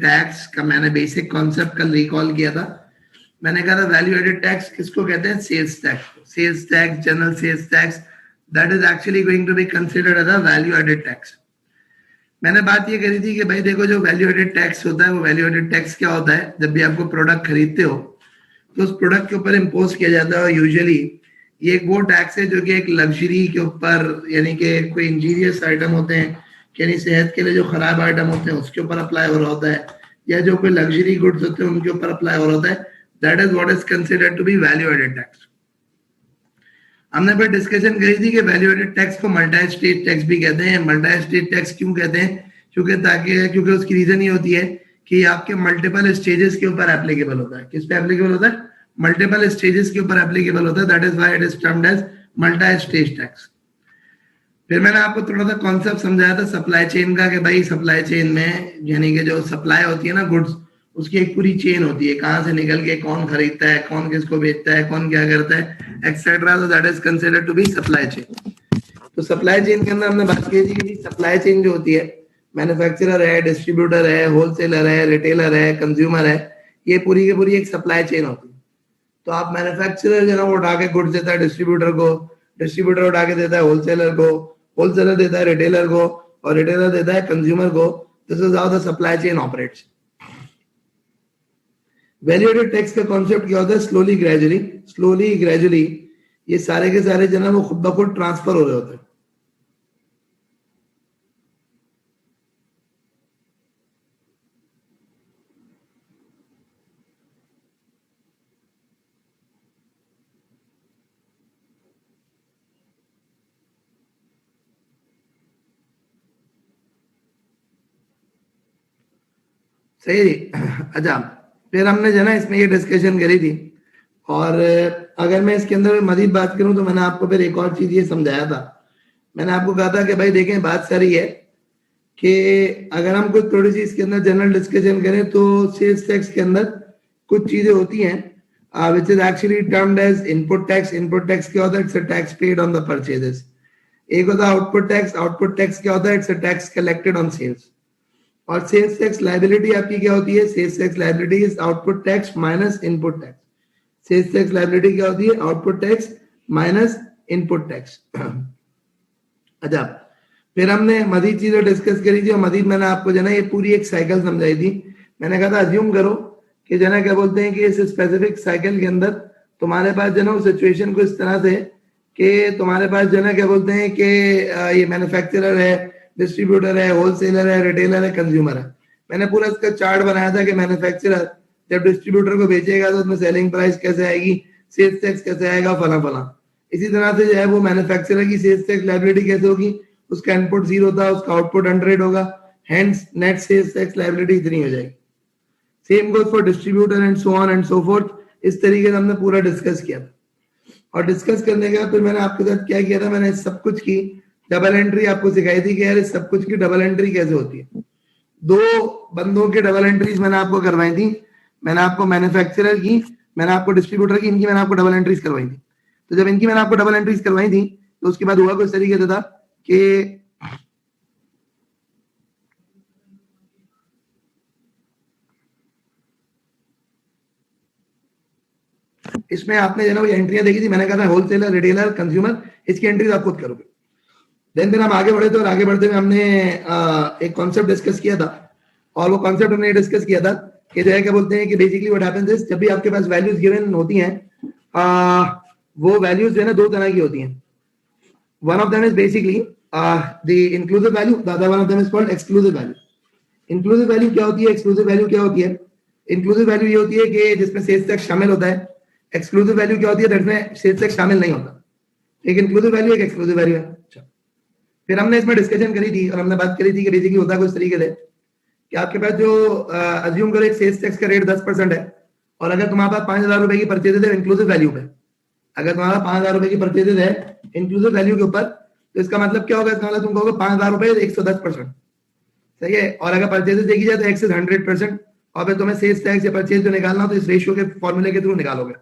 Tax का मैंने basic concept कल रिकॉल किया था. मैंने कहा था वैल्यू एडेड टैक्स किसको कहते हैं? Sales tax. Sales tax, general sales tax, that is actually going to be considered as a value added tax. मैंने बात ये करी थी कि भाई देखो, जो वैल्यू एडेड टैक्स होता है, वो वैल्यू एडेड टैक्स क्या होता है? जब भी आपको प्रोडक्ट खरीदते हो तो उस प्रोडक्ट के ऊपर इम्पोज किया जाता है. और यूजुअली ये एक वो टैक्स है जो कि एक लग्जरी के ऊपर, यानी कि कोई इंजीनियस आइटम होते हैं, यानी सेहत के लिए जो खराब आइटम होते हैं उसके ऊपर अप्लाई हो रहा होता है, या जो कोई लग्जरी गुड्स होते हैं उनके ऊपर अप्लाई हो रहा होता है. That is what is considered to be value added tax. हमने फिर डिस्कशन करी थी कि वैल्यू एडेड टैक्स को मल्टी स्टेट टैक्स भी कहते हैं. मल्टी स्टेट टैक्स क्यों कहते हैं? क्योंकि उसकी रीजन ये होती है कि आपके मल्टीपल स्टेजेस के ऊपर एप्लीकेबल होता है. किस पे एप्लीकेबल होता है? मल्टीपल स्टेजेस के ऊपर एप्लीकेबल होता है. That is why it is termed as multi stage tax. फिर मैंने आपको थोड़ा सा कॉन्सेप्ट समझाया था सप्लाई चेन का, कि भाई सप्लाई चेन में यानी कि जो सप्लाई होती है ना गुड्स, उसकी एक पूरी चेन होती है. कहाँ से निकल के कौन खरीदता है, कौन किसको बेचता है, कौन क्या करता है, एक्सेट्रा. तो that is considered to be supply chain. तो सप्लाई चेन के अंदर हमने बात की थी कि सप्लाई चेन जो होती है, मैन्युफैक्चरर है, डिस्ट्रीब्यूटर है, होलसेलर है, रिटेलर है, कंज्यूमर है, ये पूरी की पूरी एक सप्लाई चेन होती है. तो आप मैन्युफैक्चरर जो है वो उठा के गुड्स देता है डिस्ट्रीब्यूटर को, डिस्ट्रीब्यूटर उठा के देता है होलसेलर को, होलसेलर देता है रिटेलर को, और रिटेलर देता है कंज्यूमर को. This is how the supply chain operates. Value added tax का कॉन्सेप्ट क्या होता है? स्लोली ग्रेजुअली ये सारे के सारे जो है वो खुद ब खुद ट्रांसफर हो रहे होते हैं. सही. अच्छा, फिर हमने जो ना इसमें ये डिस्कशन करी थी. और अगर मैं इसके अंदर मजीद बात करूं तो मैंने आपको फिर एक और चीज ये समझाया था. मैंने आपको कहा था कि भाई देखें, बात सारी है कि अगर हम कुछ थोड़ी सी इसके अंदर जनरल डिस्कशन करें तो सेल्स टैक्स के अंदर कुछ चीजें होती हैं which is actually termed as input tax. Input tax क्या होता है? It's a tax paid on the purchases. एक होता है आउटपुट टैक्स. आउटपुट टैक्स क्या होता है? It's a tax collected on sales. और सेल्स टैक्स लायबिलिटी आपकी क्या होती है? Sales tax liability is output tax minus input tax. Sales tax liability क्या होती है? Output tax minus input tax. अच्छा, फिर हमने मजीद चीजें डिस्कस करी थी, और मजीद मैंने आपको जो है ये पूरी एक साइकिल समझाई थी. मैंने कहा था अज्यूम करो कि जो है क्या बोलते हैं कि इस स्पेसिफिक साइकिल के अंदर तुम्हारे पास जो है वो सिचुएशन को इस तरह से कि तुम्हारे पास जो है क्या बोलते हैं कि ये मैन्युफैक्चरर है, डिस्ट्रीब्यूटर है, होलसेलर है, रिटेलर है, कंज्यूमर है. मैंने पूरा इसका चार्ट बनाया था कि मैन्युफैक्चरर जब डिस्ट्रीब्यूटर को बेचेगा तो उसमें सेलिंग प्राइस कैसे आएगी, सेल्स टैक्स कैसे आएगा, फला फला. इसी तरह से जो है वो मैन्युफैक्चरर की सेल्स टैक्स लायबिलिटी कैसे होगी? उसका इनपुट 0 था, उसका आउटपुट 100 होगा, hence net sales tax liability इतनी हो जाएगी. Same goes for distributor and so on and so forth. इस तरीके से हमने पूरा डिस्कस किया था. और डिस्कस करने के बाद फिर मैंने आपके साथ क्या किया था? मैंने सब कुछ की डबल एंट्री आपको सिखाई थी कि यार सब कुछ की डबल एंट्री कैसे होती है. 2 बंदों की डबल एंट्रीज मैंने आपको करवाई थी. मैंने आपको मैन्युफैक्चरर की, मैंने आपको डिस्ट्रीब्यूटर की, इनकी मैंने आपको डबल एंट्रीज करवाई थी. तो जब इनकी मैंने आपको डबल एंट्रीज करवाई थी तो उसके बाद हुआ कुछ तरीके से था कि इसमें आपने जो है वो एंट्रियां देखी थी. मैंने कहा था होलसेलर, रिटेलर, कंज्यूमर, इसकी एंट्रीज आप खुद करोगे. देन फिर हम आगे बढ़े थे, और आगे बढ़ते हुए हमने एक कॉन्सेप्ट डिस्कस किया था. और वो कॉन्सेप्ट हमने डिस्कस किया था कि जो है क्या बोलते हैं कि बेसिकली व्हाट हैपेंस इज, जब भी आपके पास वैल्यूज गिवन होती हैं, वो वैल्यूज जो है ना 2 तरह की होती हैं. One of them is basically the inclusive value, the other one of them is called exclusive value. Inclusive value क्या होती है? एक्सक्लूसिव वैल्यू क्या होती है? इंक्लूसिव वैल्यू ये होती है कि जिसमें सेल्स टैक्स शामिल होता है. एक्सक्लूसिव वैल्यू क्या होती है? जिसमें सेल्स टैक्स शामिल नहीं होता. एक इंक्लूसिव वैल्यू, एक एक्सक्लूसिव वैल्यू है. अच्छा, फिर हमने इसमें डिस्कशन करी थी और हमने बात करी थी कि बेसिकली होता कुछ तरीके से कि आपके पास जो अज्यूम करो एक सेल्स टैक्स का रेट 10% है, और अगर तुम्हारे पास 5,000 रुपए की परचेजेज है इंक्लूसिव वैल्यू पे, अगर तुम्हारा 5,000 रुपए की परचेजेज है इंक्लूसिव वैल्यू के ऊपर, तो इसका मतलब क्या होगा? इसका मतलब तुम कहोगे 5,000 रुपए 110%. सही है. और अगर परचेजेज देखी जाए तो एक्स इज 100%, और फिर तुम्हें सेल्स टैक्स या परचेज जो निकालना हो तो इस रेशियो के फॉर्मूले के थ्रू निकालोगे.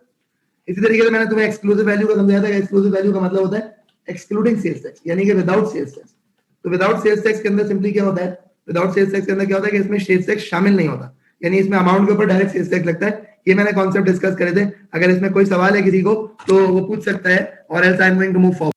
इसी तरीके से मैंने तुम्हें एक्सक्लूसिव वैल्यू का समझाया था. एक्सक्लूसिव वैल्यू का मतलब होता है एक्सक्लूडिंग सेल्स टैक्स, यानी कि विदाउट सेल्स टैक्स. तो विदाउट सेल्स टैक्स के अंदर सिंपली क्या होता है विदाउट सेल्स टैक्स के अंदर क्या होता है कि इसमें सेल्स टैक्स शामिल नहीं होता, यानी इसमें अमाउंट के ऊपर डायरेक्ट सेल्स टैक्स लगता है। ये मैंने कॉन्सेप्ट डिस्कस करे थे, अगर इसमें कोई सवाल है किसी को तो वो पूछ सकता है, और else I am going to move forward.